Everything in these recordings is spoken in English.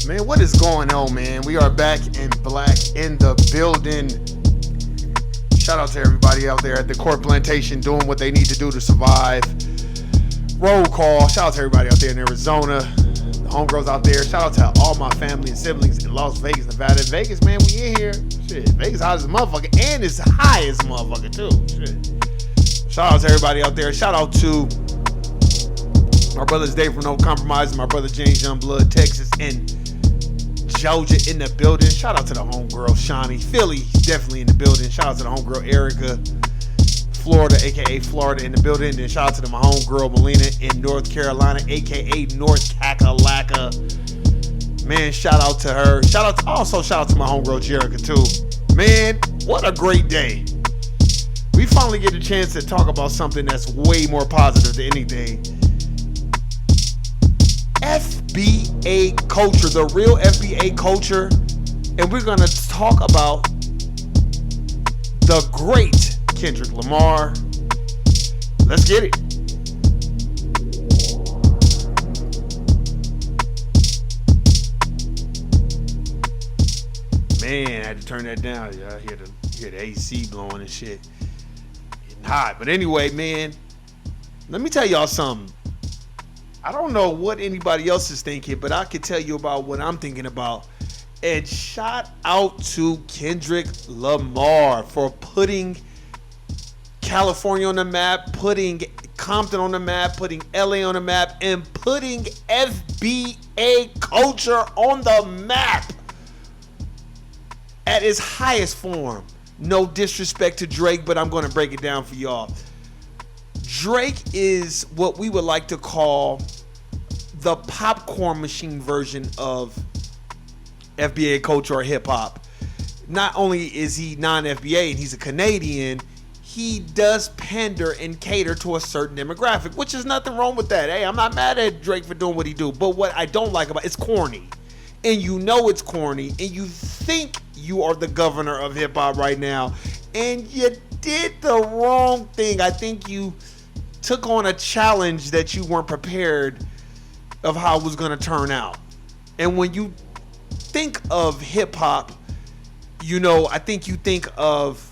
Man, what is going on, man? We are back in black in the building. Shout out to everybody out there at the Court Plantation doing what they need to do to survive. Roll call. Shout out to everybody out there in Arizona. The homegirls out there. Shout out to all my family and siblings in Las Vegas, Nevada. Vegas, man, we in here. Shit, Vegas hot as a motherfucker. And it's high as a motherfucker, too. Shit. Shout out to everybody out there. Shout out to my brothers Dave from No Compromise and my brother James Youngblood, Texas, and Georgia in the building. Shout out to the homegirl Shawnee. Philly definitely in the building. Shout out to the homegirl Erica. Florida, aka Florida in the building. And shout out to my homegirl Melina in North Carolina, aka North Kakalaka. Man, shout out to her. Shout out to my homegirl Jerica too. Man, what a great day. We finally get a chance to talk about something that's way more positive than anything. FBA culture, the real FBA culture, and we're going to talk about the great Kendrick Lamar. Let's get it. Man, I had to turn that down. I hear the AC blowing and shit. Getting hot. But anyway, man, let me tell y'all something. I don't know what anybody else is thinking, but I can tell you about what I'm thinking about. And shout out to Kendrick Lamar for putting California on the map, putting Compton on the map, putting LA on the map, and putting FBA culture on the map at its highest form. No disrespect to Drake, but I'm going to break it down for y'all. Drake is what we would like to call the popcorn machine version of FBA culture or hip hop. Not only is he non-FBA and he's a Canadian, he does pander and cater to a certain demographic, which is nothing wrong with that. Hey, I'm not mad at Drake for doing what he do, but what I don't like about it's corny. And you know it's corny, and you think you are the governor of hip hop right now, and you did the wrong thing. I think you took on a challenge that you weren't prepared of how it was going to turn out. And when you think of hip hop, you know, I think you think of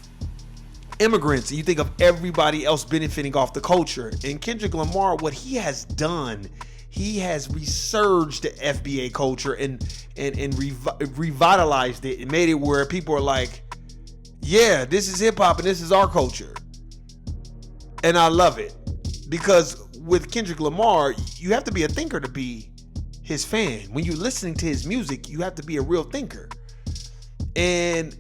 immigrants and you think of everybody else benefiting off the culture. And Kendrick Lamar, what he has done, he has resurged the FBA culture and revitalized it and made it where people are like, yeah, this is hip hop and this is our culture. And I love it. Because with Kendrick Lamar, you have to be a thinker to be his fan. When you're listening to his music, you have to be a real thinker. And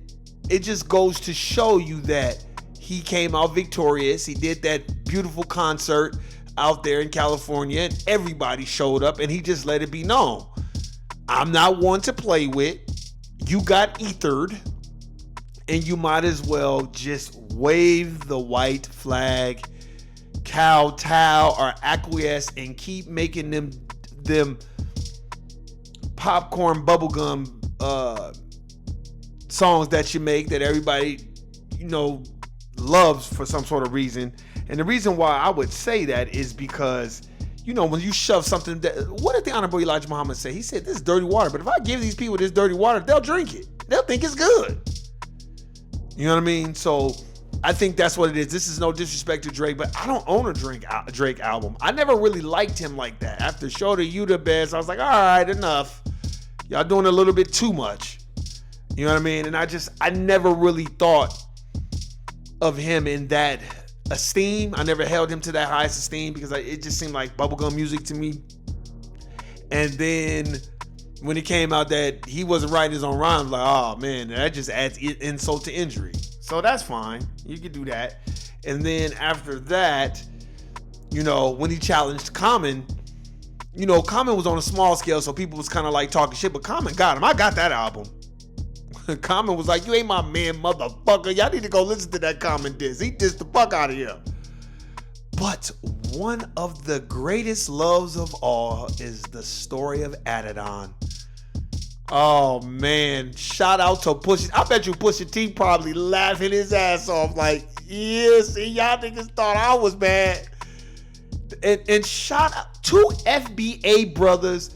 it just goes to show you that he came out victorious. He did that beautiful concert out there in California, and everybody showed up, and he just let it be known. I'm not one to play with. You got ethered, and you might as well just wave the white flag, kowtow or acquiesce, and keep making them popcorn bubblegum songs that you make that everybody, you know, loves for some sort of reason. And the reason why I would say that is because, you know, when you shove something that, what did the Honorable Elijah Muhammad say? He said, this is dirty water, but if I give these people this dirty water, they'll drink it. They'll think it's good. You know what I mean? So I think that's what it is. This is no disrespect to Drake, but I don't own a Drake album. I never really liked him like that. After Show the You the Best, I was like, all right, enough. Y'all doing a little bit too much. You know what I mean? And I never really thought of him in that esteem. I never held him to that highest esteem because it just seemed like bubblegum music to me. And then when it came out that he wasn't writing his own rhymes, like, oh man, that just adds insult to injury. So that's fine. You can do that. And then after that, you know, when he challenged Common, you know, Common was on a small scale, so people was kind of like talking shit, but Common got him. I got that album. Common was like, you ain't my man, motherfucker. Y'all need to go listen to that Common diss. He dissed the fuck out of him. But one of the greatest loves of all is the story of Adidon. Oh, man. Shout out to Pusha. I bet you Pusha T probably laughing his ass off like, yeah, see, y'all niggas thought I was bad. And shout out to FBA brothers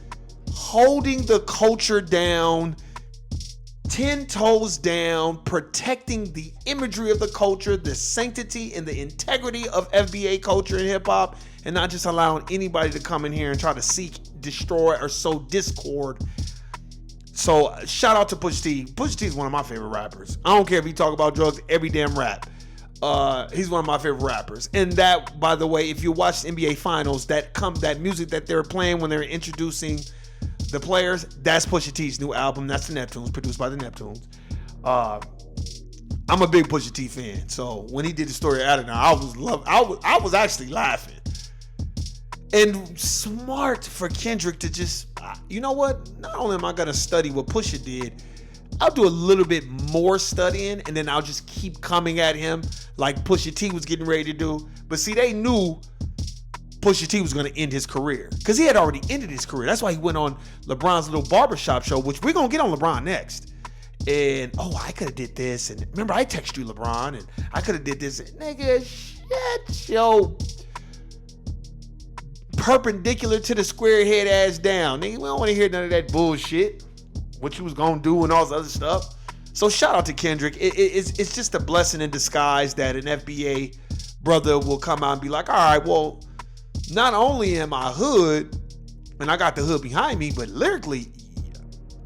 holding the culture down, 10 toes down, protecting the imagery of the culture, the sanctity and the integrity of FBA culture and hip hop, and not just allowing anybody to come in here and try to seek, destroy, or sow discord. So shout out to Pusha T. Pusha T is one of my favorite rappers. I don't care if he talk about drugs every damn rap. He's one of my favorite rappers. And that, by the way, if you watch the NBA Finals, that music that they're playing when they're introducing the players, that's Pusha T's new album. That's the Neptunes, produced by the Neptunes. I'm a big Pusha T fan. So when he did the story of Adonai, I was actually laughing. And smart for Kendrick to just, you know what? Not only am I gonna study what Pusha did, I'll do a little bit more studying, and then I'll just keep coming at him like Pusha T was getting ready to do. But see, they knew Pusha T was going to end his career because he had already ended his career. That's why he went on LeBron's little barbershop show, which we're going to get on LeBron next. And, I could have did this. And remember, I texted you, LeBron, and I could have did this. Nigga, shut your perpendicular to the square head ass down. Nigga, we don't want to hear none of that bullshit. What you was gonna do and all this other stuff. So shout out to Kendrick. It's just a blessing in disguise that an FBA brother will come out and be like, all right, well, not only am I hood, and I got the hood behind me, but lyrically,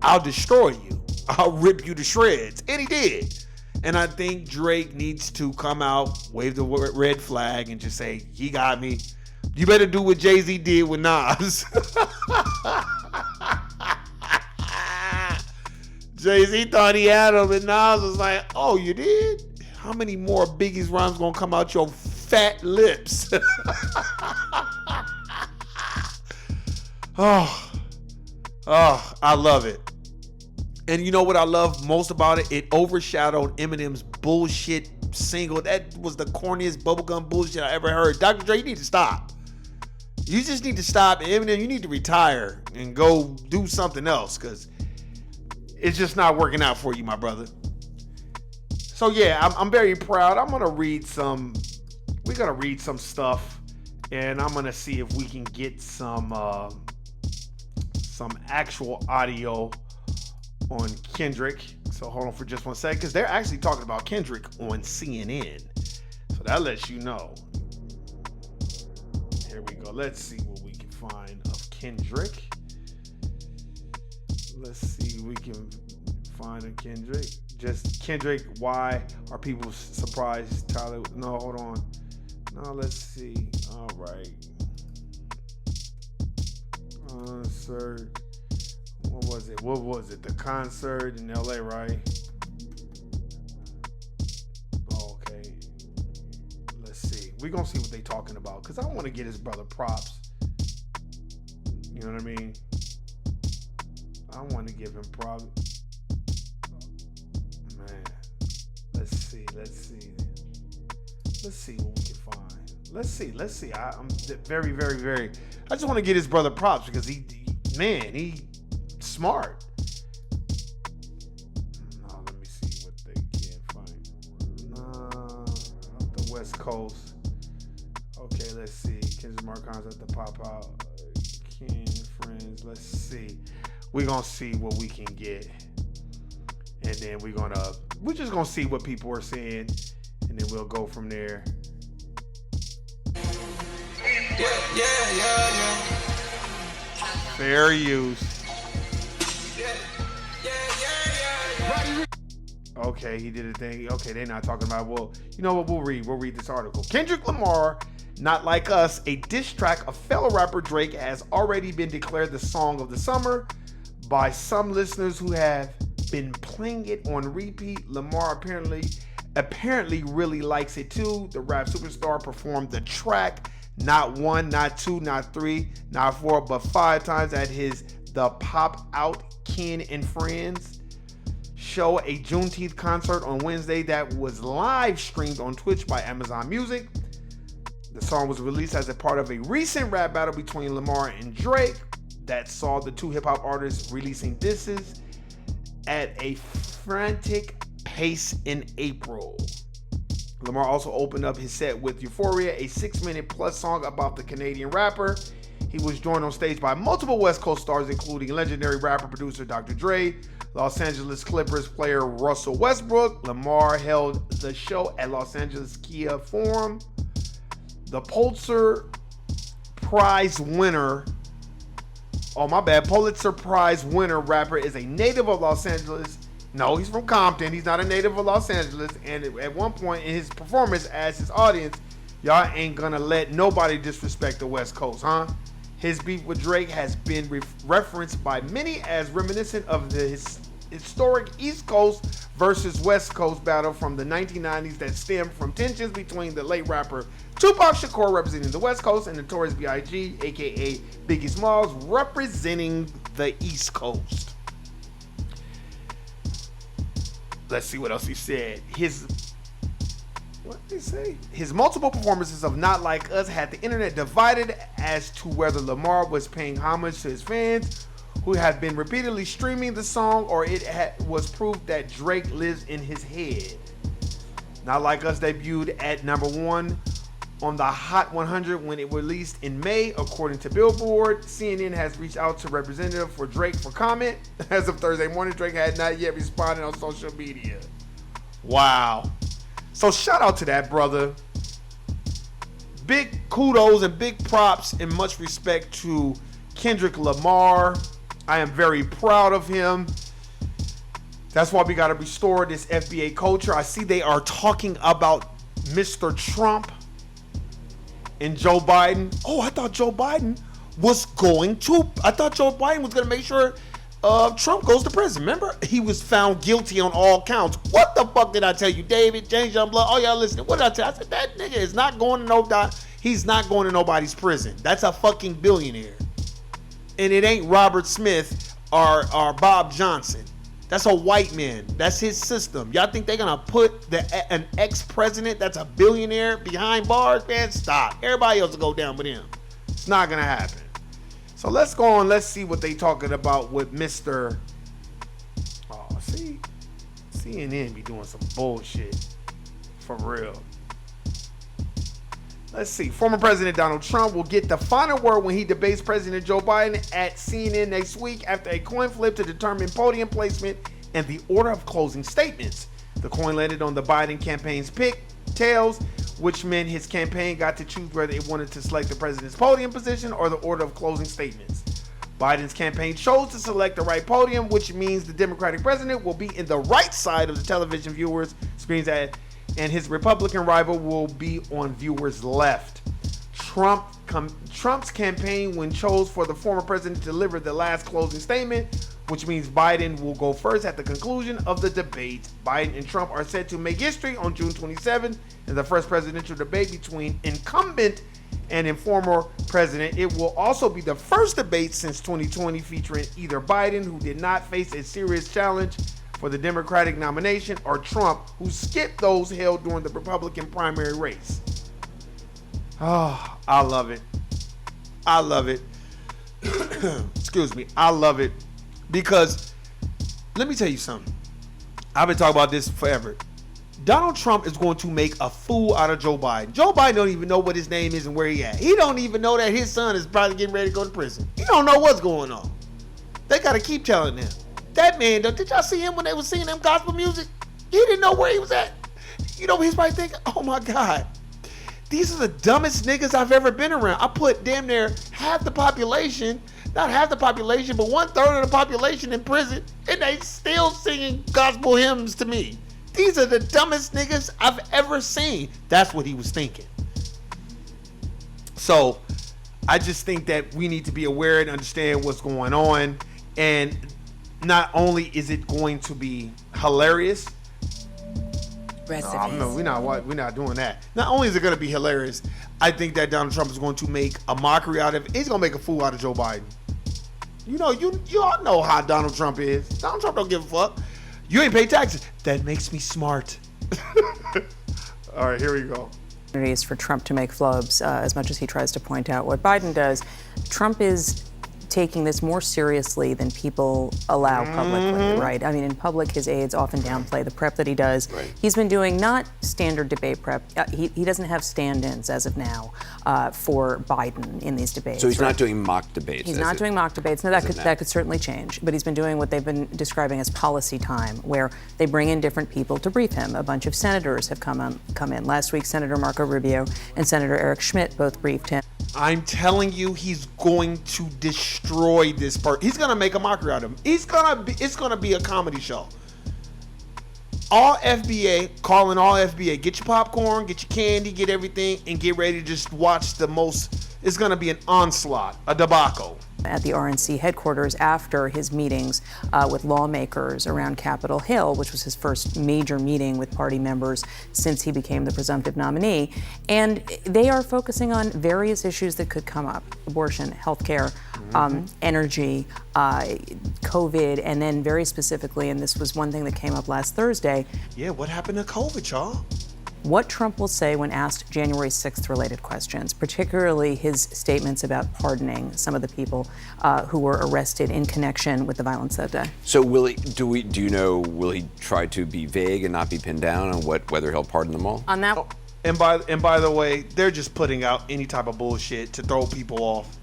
I'll destroy you. I'll rip you to shreds. And he did. And I think Drake needs to come out, wave the red flag, and just say, he got me. You better do what Jay-Z did with Nas. Jay-Z thought he had him, and Nas was like, oh, you did? How many more Biggie's rhymes gonna come out your fat lips? Oh, I love it. And you know what I love most about it? It overshadowed Eminem's bullshit single. That was the corniest bubblegum bullshit I ever heard. Dr. Dre, you need to stop. You just need to stop. And Eminem, you need to retire and go do something else, because it's just not working out for you, my brother. So yeah, I'm very proud. We're gonna read some stuff, and I'm gonna see if we can get some actual audio on Kendrick. So hold on for just one second, because they're actually talking about Kendrick on CNN. So that lets you know. Here we go. Let's see what we can find of Kendrick. Let's see what we can find of Kendrick. Just Kendrick, why are people surprised? Tyler, no, hold on. No, let's see. All right. Concert. What was it? The concert in LA, right? Okay. Let's see. We're going to see what they talking about, because I want to get his brother props. You know what I mean? I want to give him props. Man. Let's see what we can find. Let's see. I'm very, very, very. I just want to get his brother props, because he smart. No, let me see what they can find. Up the West Coast. Okay, let's see. Kendrick Marcon's at the pop out. Ken Friends. Let's see. We're gonna see what we can get, and then we're just gonna see what people are saying, and then we'll go from there. Yeah. Fair use. Okay, he did a thing. Okay, they're not talking about, well, you know what, we'll read this article. Kendrick Lamar, Not Like Us, a diss track of fellow rapper Drake, has already been declared the song of the summer by some listeners who have been playing it on repeat. Lamar apparently really likes it too. The rap superstar performed the track not one, not two, not three, not four, but 5 times at his The Pop Out Ken and Friends show, a Juneteenth concert on Wednesday that was live streamed on Twitch by Amazon Music. The song was released as a part of a recent rap battle between Lamar and Drake that saw the two hip-hop artists releasing disses at a frantic pace in April. Lamar also opened up his set with Euphoria, a 6-minute plus song about the Canadian rapper. He was joined on stage by multiple West Coast stars, including legendary rapper-producer Dr. Dre, Los Angeles Clippers player Russell Westbrook. Lamar held the show at Los Angeles Kia Forum. The Pulitzer Prize winner, Pulitzer Prize winner rapper is a native of Los Angeles. No, he's from Compton. He's not a native of Los Angeles. And at one point in his performance, asked his audience, y'all ain't gonna let nobody disrespect the West Coast, huh? His beef with Drake has been referenced by many as reminiscent of the historic East Coast versus West Coast battle from the 1990s that stemmed from tensions between the late rapper Tupac Shakur representing the West Coast and Notorious B.I.G., aka Biggie Smalls, representing the East Coast. Let's see what else he said. What did he say? His multiple performances of Not Like Us had the internet divided as to whether Lamar was paying homage to his fans who have been repeatedly streaming the song, or it was proof that Drake lives in his head. Not Like Us debuted at number 1 on the Hot 100 when it released in May, according to Billboard. CNN has reached out to representative for Drake for comment. As of Thursday morning, Drake had not yet responded on social media. Wow. So shout out to that brother. Big kudos and big props and much respect to Kendrick Lamar. I am very proud of him. That's why we got to restore this FBA culture. I see they are talking about Mr. Trump and Joe Biden. Oh, I thought Joe Biden was going to make sure Trump goes to prison. Remember? He was found guilty on all counts. What the fuck did I tell you, David, James Youngblood? Oh, y'all listening. What did I tell you? I said, that nigga is not going to he's not going to nobody's prison. That's a fucking billionaire. And it ain't Robert Smith or Bob Johnson. That's a white man. That's his system. Y'all think they're going to put an ex-president that's a billionaire behind bars? Man, stop. Everybody else will go down with him. It's not going to happen. So let's go on. Let's see what they talking about with Mr. Oh, see? CNN be doing some bullshit. For real. Let's see. Former President Donald Trump will get the final word when he debates President Joe Biden at CNN next week after a coin flip to determine podium placement and the order of closing statements. The coin landed on the Biden campaign's tails, which meant his campaign got to choose whether it wanted to select the president's podium position or the order of closing statements. Biden's campaign chose to select the right podium, which means the Democratic president will be in the right side of the television viewers' screens and his Republican rival will be on viewers' left. Trump's campaign when chose for the former president to deliver the last closing statement, which means Biden will go first at the conclusion of the debate. Biden and Trump are set to make history on June 27 in the first presidential debate between incumbent and a former president. It will also be the first debate since 2020 featuring either Biden, who did not face a serious challenge for the Democratic nomination, or Trump, who skipped those held during the Republican primary race. Oh, I love it. I love it. Excuse me. I love it because let me tell you something. I've been talking about this forever. Donald Trump is going to make a fool out of Joe Biden. Joe Biden don't even know what his name is and where he at. He don't even know that his son is probably getting ready to go to prison. He don't know what's going on. They got to keep telling him. That man, did y'all see him when they was singing them gospel music? He didn't know where he was at. You know, he's probably thinking, oh my God, these are the dumbest niggas I've ever been around. I put damn near half the population, not half the population, but 1/3 of the population in prison, and they still singing gospel hymns to me. These are the dumbest niggas I've ever seen. That's what he was thinking. So I just think that we need to be aware and understand what's going on. And not only is it going to be hilarious. No, we're not doing that. Not only is it going to be hilarious, I think that Donald Trump is going to make a mockery out of it. He's going to make a fool out of Joe Biden. You know, you all know how Donald Trump is. Donald Trump don't give a fuck. You ain't pay taxes. That makes me smart. All right, here we go. For Trump to make flubs, as much as he tries to point out what Biden does, Trump is taking this more seriously than people allow publicly, right? I mean, in public, his aides often downplay the prep that he does. Right. He's been doing not standard debate prep. He doesn't have stand-ins as of now for Biden in these debates. So he's not doing mock debates. He's not doing mock debates. No, that could certainly change. But he's been doing what they've been describing as policy time, where they bring in different people to brief him. A bunch of senators have come in. Last week, Senator Marco Rubio and Senator Eric Schmidt both briefed him. I'm telling you, he's going to destroy this part. He's gonna make a mockery out of him. It's gonna be a comedy show. All FBA, calling all FBA, get your popcorn, get your candy, get everything, and get ready to just watch it's gonna be an onslaught, a debacle. At the RNC headquarters after his meetings with lawmakers around Capitol Hill, which was his first major meeting with party members since he became the presumptive nominee. And they are focusing on various issues that could come up: abortion, healthcare, energy, COVID, and then very specifically, and this was one thing that came up last Thursday. Yeah, what happened to COVID, y'all? What Trump will say when asked January 6th related questions, particularly his statements about pardoning some of the people who were arrested in connection with the violence that day. So will he try to be vague and not be pinned down on whether he'll pardon them all? On that, And by the way, they're just putting out any type of bullshit to throw people off.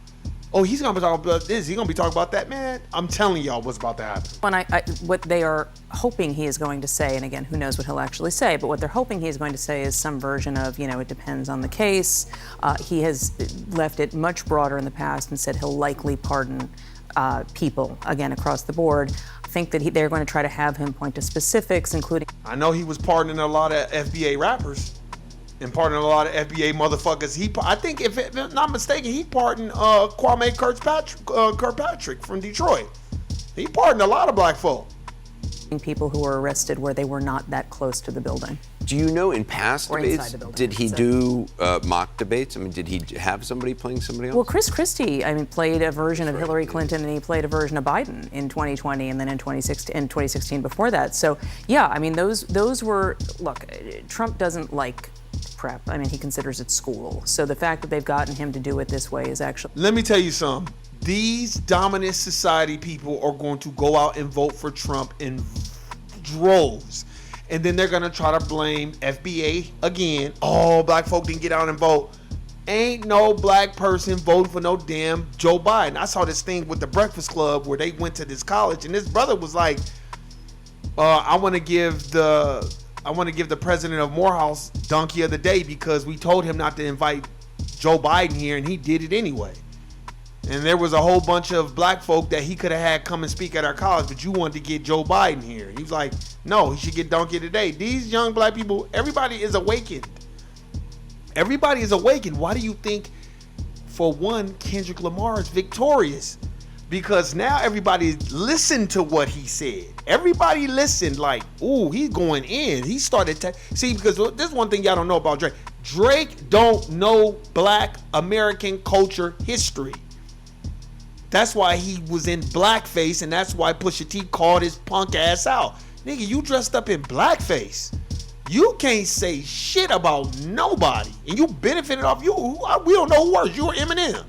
Oh, he's gonna be talking about this. He's gonna be talking about that, man. I'm telling y'all what's about to happen. when what they are hoping he is going to say, and again, who knows what he'll actually say, but what they're hoping he is going to say is some version of, it depends on the case. He has left it much broader in the past and said he'll likely pardon people, again, across the board. I think that they're going to try to have him point to specifics, including... I know he was pardoning a lot of FBA rappers and pardoning a lot of FBA motherfuckers. I think, if I'm not mistaken, he pardoned Kwame Kirkpatrick from Detroit. He pardoned a lot of black folk. People who were arrested where they were not that close to the building. Do you know, in past Or debates, inside the building, did he so. do mock debates? I mean, did he have somebody playing somebody else? Well, Chris Christie, played a version of Hillary Clinton, and he played a version of Biden in 2020, and then in 2016 before that. So, yeah, those were, look, Trump doesn't like prep. He considers it school. So the fact that they've gotten him to do it this way is actually... Let me tell you something. These dominant society people are going to go out and vote for Trump in droves. And then they're going to try to blame FBA again. Oh, black folk didn't get out and vote. Ain't no black person voting for no damn Joe Biden. I saw this thing with the Breakfast Club where they went to this college, and this brother was like, I want to give the president of Morehouse donkey of the day because we told him not to invite Joe Biden here, and he did it anyway. And there was a whole bunch of black folk that he could have had come and speak at our college, but you wanted to get Joe Biden here. He was like, no, he should get donkey of the day. These young black people, everybody is awakened. Everybody is awakened. Why do you think, for one, Kendrick Lamar is victorious? Because now everybody listened to what he said. Everybody listened like, ooh, he's going in. He started see, because this is one thing y'all don't know about Drake. Drake don't know black American culture history. That's why he was in blackface, and that's why Pusha T called his punk ass out. Nigga, you dressed up in blackface. You can't say shit about nobody, and you benefited off you. We don't know who was. You were Eminem.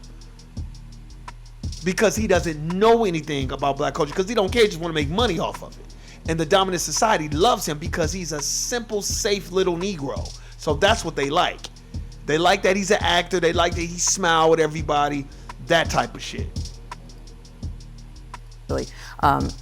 Because he doesn't know anything about black culture, because he don't care, he just want to make money off of it. And the dominant society loves him because he's a simple, safe little Negro. So that's what they like. They like that he's an actor. They like that he smile with everybody. That type of shit.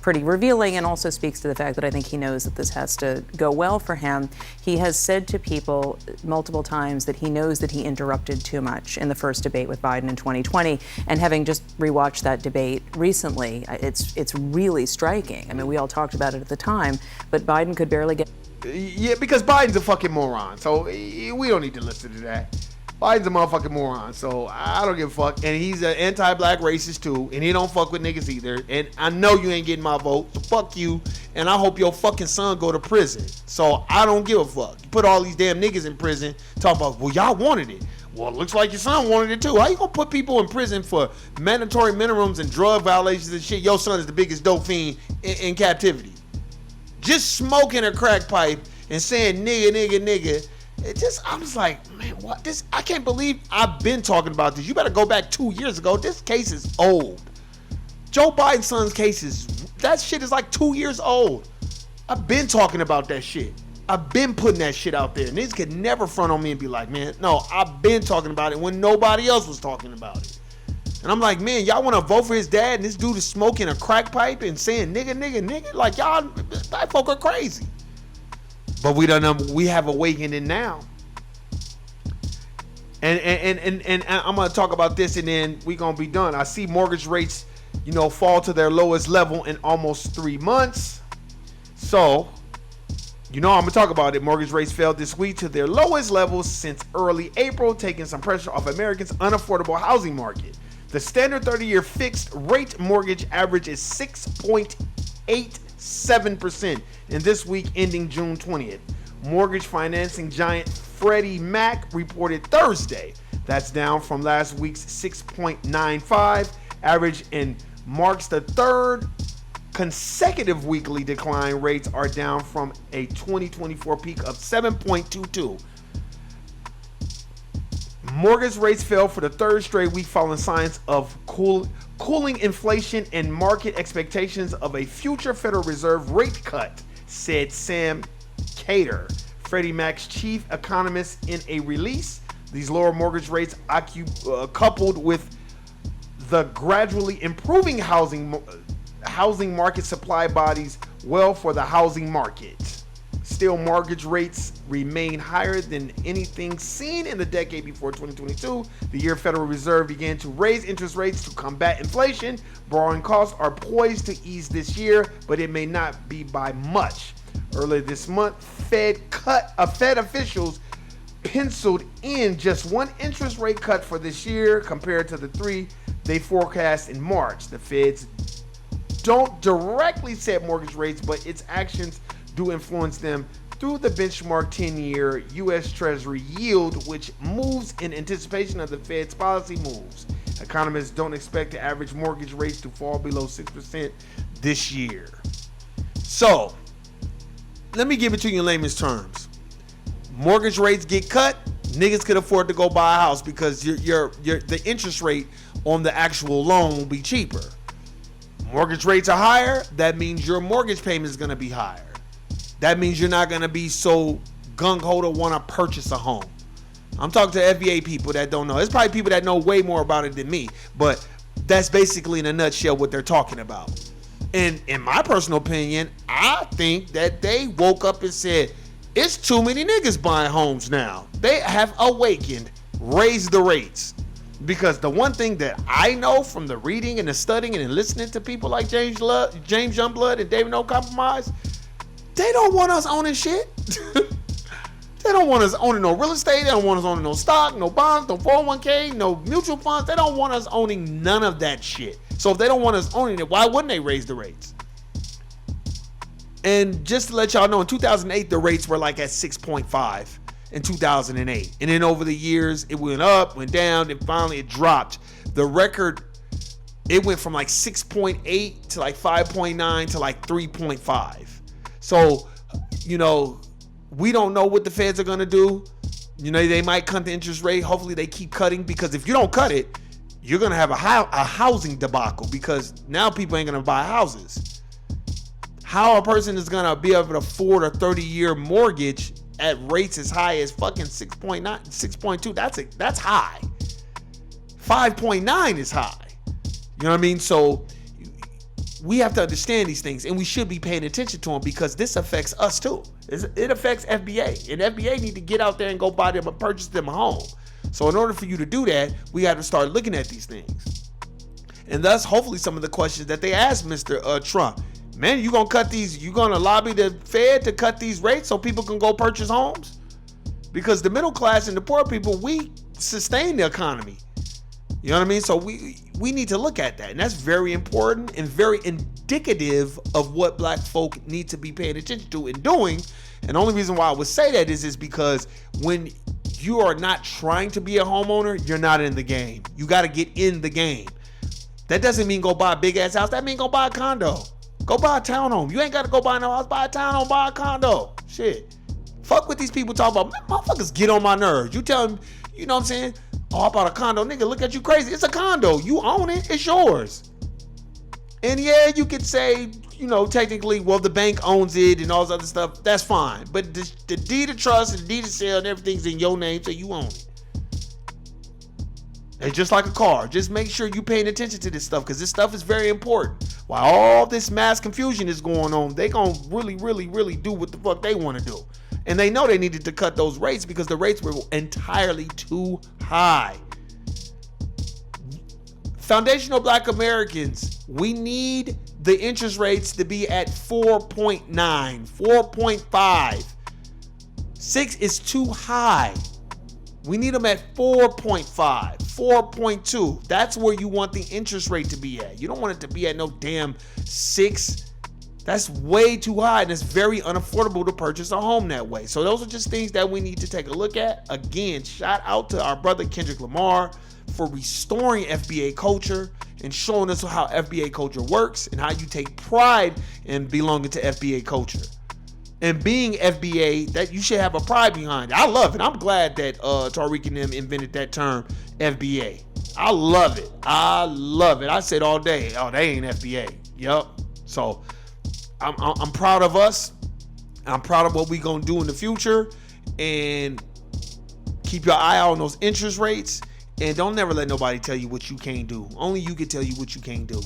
Pretty revealing, and also speaks to the fact that I think he knows that this has to go well for him. He has said to people multiple times that he knows that he interrupted too much in the first debate with Biden in 2020, and having just rewatched that debate recently, it's really striking. We all talked about it at the time, but Biden could barely get... Yeah, because Biden's a fucking moron, so we don't need to listen to that. Biden's a motherfucking moron, so I don't give a fuck. And he's an anti-black racist too, and he don't fuck with niggas either. And I know you ain't getting my vote, so fuck you. And I hope your fucking son go to prison. So I don't give a fuck. You put all these damn niggas in prison, talking about, well, y'all wanted it. Well, it looks like your son wanted it too. How you gonna put people in prison for mandatory minimums and drug violations and shit? Your son is the biggest dope fiend in captivity. Just smoking a crack pipe and saying nigga. I was like, man, what this? I can't believe I've been talking about this. You better go back 2 years ago. This case is old. Joe Biden's son's cases, that shit is like 2 years old. I've been talking about that shit. I've been putting that shit out there. Niggas could never front on me and be like, man, no, I've been talking about it when nobody else was talking about it. And I'm like, man, y'all want to vote for his dad and this dude is smoking a crack pipe and saying nigga? Like, y'all, black folk are crazy. But we have awakened now. And I'm going to talk about this and then we going to be done. I see mortgage rates, fall to their lowest level in almost 3 months. So, I'm going to talk about it. Mortgage rates fell this week to their lowest levels since early April, taking some pressure off Americans' unaffordable housing market. The standard 30-year fixed rate mortgage average is 6.87% in this week ending June 20th. Mortgage financing giant Freddie Mac reported Thursday. That's down from last week's 6.95 average and marks the third consecutive weekly decline. Rates are down from a 2024 peak of 7.22. Mortgage rates fell for the third straight week following signs of cooling inflation and market expectations of a future Federal Reserve rate cut, said Sam Cater, Freddie Mac's chief economist, in a release. These lower mortgage rates, coupled with the gradually improving housing market supply, bodies well for the housing market. Still, mortgage rates remain higher than anything seen in the decade before 2022, the year Federal Reserve began to raise interest rates to combat inflation. Borrowing costs are poised to ease this year, but it may not be by much. Earlier this month, Fed officials penciled in just one interest rate cut for this year compared to the 3 they forecast in March. The Feds don't directly set mortgage rates, but its actions do influence them through the benchmark 10-year U.S. Treasury yield, which moves in anticipation of the Fed's policy moves. Economists don't expect the average mortgage rates to fall below 6% this year. So, let me give it to you in layman's terms. Mortgage rates get cut, niggas could afford to go buy a house because the interest rate on the actual loan will be cheaper. Mortgage rates are higher, that means your mortgage payment is going to be higher. That means you're not going to be so gung-ho to want to purchase a home. I'm talking to FBA people that don't know. There's probably people that know way more about it than me, but that's basically in a nutshell what they're talking about. And in my personal opinion, I think that they woke up and said, it's too many niggas buying homes now. They have awakened, raised the rates. Because the one thing that I know from the reading and the studying and listening to people like James Youngblood and David No Compromise, they don't want us owning shit. They don't want us owning no real estate. They don't want us owning no stock, no bonds, no 401k, no mutual funds. They don't want us owning none of that shit. So if they don't want us owning it, why wouldn't they raise the rates? And just to let y'all know, in 2008, the rates were like at 6.5 in 2008. And then over the years, it went up, went down, and finally it dropped. The record, it went from like 6.8 to like 5.9 to like 3.5. So, we don't know what the feds are going to do. They might cut the interest rate. Hopefully they keep cutting, because if you don't cut it, you're going to have a housing debacle, because now people ain't going to buy houses. How a person is going to be able to afford a 30-year mortgage at rates as high as fucking 6.9, 6.2, that's high. 5.9 is high. You know what I mean? So we have to understand these things, and we should be paying attention to them, because this affects us too. It affects FBA, and FBA need to get out there and go buy them and purchase them a home. So in order for you to do that, we got to start looking at these things. And thus, hopefully, some of the questions that they asked Mr. Trump, man, you gonna cut these? You gonna lobby the Fed to cut these rates so people can go purchase homes? Because the middle class and the poor people, we sustain the economy. You know what I mean? So we need to look at that, and that's very important and very indicative of what black folk need to be paying attention to and doing. And the only reason why I would say that is because when you are not trying to be a homeowner, you're not in the game. You got to get in the game. That doesn't mean go buy a big ass house. That means go buy a condo. Go buy a townhome. You ain't got to go buy no house. Buy a townhome, buy a condo. Shit. Fuck what these people talk about. Motherfuckers get on my nerves. You tell them, you know what I'm saying? Oh, I bought a condo. Nigga, look at you crazy. It's a condo. You own it. It's yours. And yeah, you could say, technically, well, the bank owns it and all this other stuff. That's fine. But the deed of trust and the deed of sale and everything's in your name, so you own it. It's just like a car. Just make sure you're paying attention to this stuff, because this stuff is very important. While all this mass confusion is going on, they gonna really, really, really do what the fuck they want to do. And they know they needed to cut those rates because the rates were entirely too high. Foundational Black Americans, we need the interest rates to be at 4.9, 4.5. 6 is too high. We need them at 4.5, 4.2. That's where you want the interest rate to be at. You don't want it to be at no damn 6. That's way too high, and it's very unaffordable to purchase a home that way. So those are just things that we need to take a look at. Again, shout out to our brother Kendrick Lamar for restoring FBA culture and showing us how FBA culture works and how you take pride in belonging to FBA culture. And being FBA, that you should have a pride behind it. I love it. I'm glad that Tariq and them invented that term, FBA. I love it. I love it. I said all day, oh, they ain't FBA. Yup. So I'm proud of us. I'm proud of what we gonna do in the future. And keep your eye out on those interest rates. And don't never let nobody tell you what you can't do. Only you can tell you what you can't do.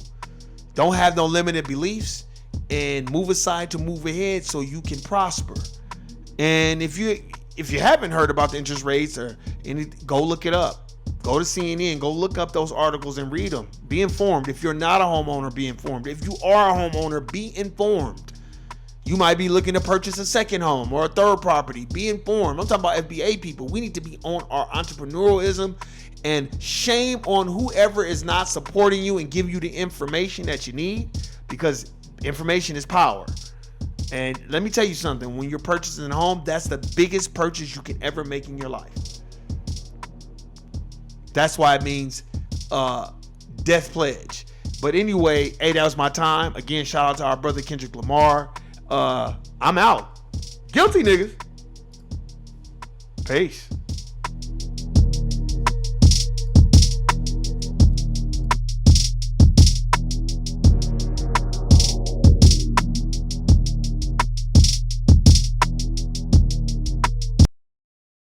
Don't have no limited beliefs. And move aside to move ahead so you can prosper. And if you haven't heard about the interest rates or go look it up. Go to CNN, go look up those articles and read them. Be informed. If you're not a homeowner, be informed. If you are a homeowner, be informed. You might be looking to purchase a second home or a third property. Be informed. I'm talking about FBA people. We need to be on our entrepreneurialism, and shame on whoever is not supporting you and give you the information that you need, because information is power. And let me tell you something, when you're purchasing a home, that's the biggest purchase you can ever make in your life. That's why it means death pledge. But anyway, hey, that was my time. Again, shout out to our brother Kendrick Lamar. I'm out. Guilty niggas. Peace.